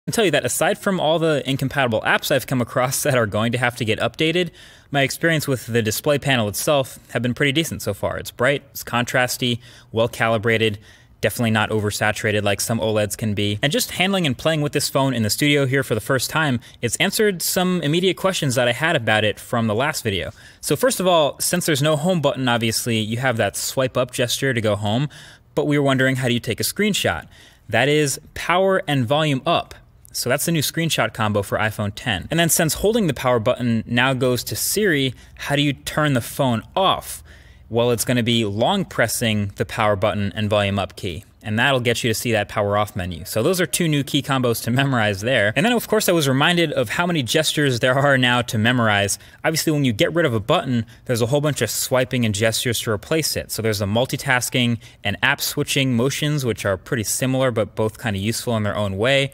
I can tell you that aside from all the incompatible apps I've come across that are going to have to get updated, my experience with the display panel itself have been pretty decent so far. It's bright, it's contrasty, well calibrated, definitely not oversaturated like some OLEDs can be. And just handling and playing with this phone in the studio here for the first time, it's answered some immediate questions that I had about it from the last video. So first of all, since there's no home button, obviously, you have that swipe up gesture to go home, but we were wondering, how do you take a screenshot? That is power and volume up. So that's the new screenshot combo for iPhone X. And then since holding the power button now goes to Siri, how do you turn the phone off? Well, it's going to be long pressing the power button and volume up key. And that'll get you to see that power off menu. So those are two new key combos to memorize there. And then of course I was reminded of how many gestures there are now to memorize. Obviously when you get rid of a button, there's a whole bunch of swiping and gestures to replace it. So there's the multitasking and app switching motions, which are pretty similar but both kind of useful in their own way.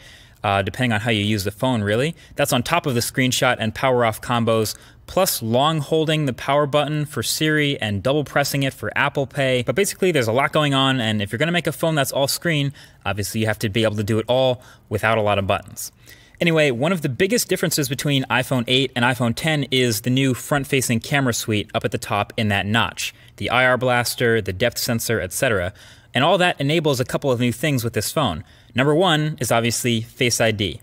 Depending on how you use the phone, really. That's on top of the screenshot and power off combos, plus long holding the power button for Siri and double pressing it for Apple Pay. But basically there's a lot going on, and if you're gonna make a phone that's all screen, obviously you have to be able to do it all without a lot of buttons. Anyway, one of the biggest differences between iPhone 8 and iPhone X is the new front-facing camera suite up at the top in that notch. The IR blaster, the depth sensor, etc. And all that enables a couple of new things with this phone. Number one is obviously Face ID.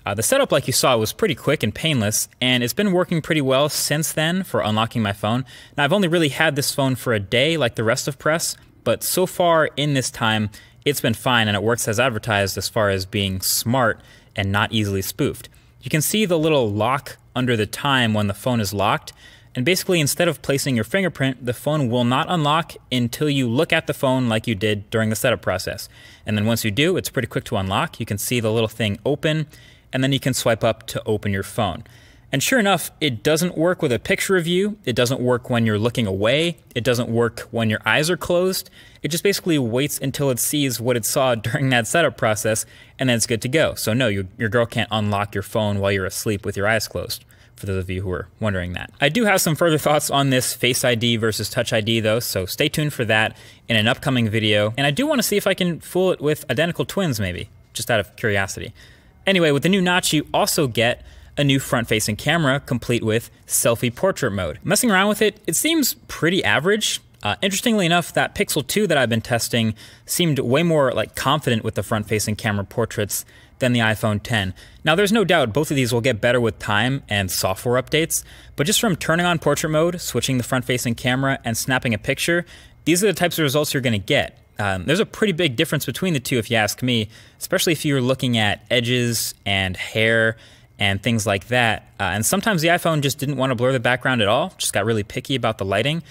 The setup, like you saw, was pretty quick and painless, and it's been working pretty well since then for unlocking my phone. Now, I've only really had this phone for a day like the rest of press, but so far in this time, it's been fine and it works as advertised as far as being smart and not easily spoofed. You can see the little lock under the time when the phone is locked, and basically instead of placing your fingerprint, the phone will not unlock until you look at the phone like you did during the setup process. And then once you do, it's pretty quick to unlock. You can see the little thing open, and then you can swipe up to open your phone. And sure enough, it doesn't work with a picture of you. It doesn't work when you're looking away. It doesn't work when your eyes are closed. It just basically waits until it sees what it saw during that setup process, and then it's good to go. So no, your girl can't unlock your phone while you're asleep with your eyes closed, for those of you who are wondering that. I do have some further thoughts on this Face ID versus Touch ID though, so stay tuned for that in an upcoming video. And I do want to see if I can fool it with identical twins maybe, just out of curiosity. Anyway, with the new notch, you also get a new front-facing camera complete with selfie portrait mode. Messing around with it, it seems pretty average. Interestingly enough, that Pixel 2 that I've been testing seemed way more like confident with the front-facing camera portraits than the iPhone X. Now there's no doubt both of these will get better with time and software updates, but just from turning on portrait mode, switching the front-facing camera, and snapping a picture, these are the types of results you're gonna get. There's a pretty big difference between the two if you ask me, especially if you're looking at edges and hair and things like that. And sometimes the iPhone just didn't want to blur the background at all, just got really picky about the lighting.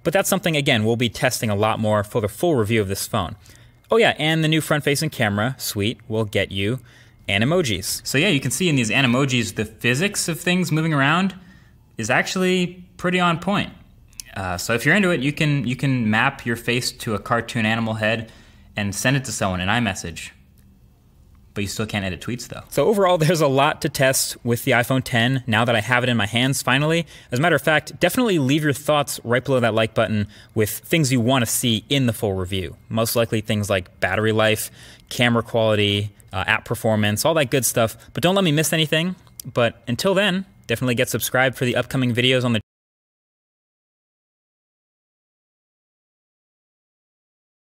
But that's something, again, we'll be testing a lot more for the full review of this phone. Oh yeah, and the new front-facing camera suite will get you Animojis. So yeah, you can see in these Animojis, the physics of things moving around is actually pretty on point. So if you're into it, you can map your face to a cartoon animal head and send it to someone in iMessage. But you still can't edit tweets though. So overall, there's a lot to test with the iPhone X now that I have it in my hands finally. As a matter of fact, definitely leave your thoughts right below that like button with things you want to see in the full review. Most likely things like battery life, camera quality, app performance, all that good stuff. But don't let me miss anything. But until then, definitely get subscribed for the upcoming videos on the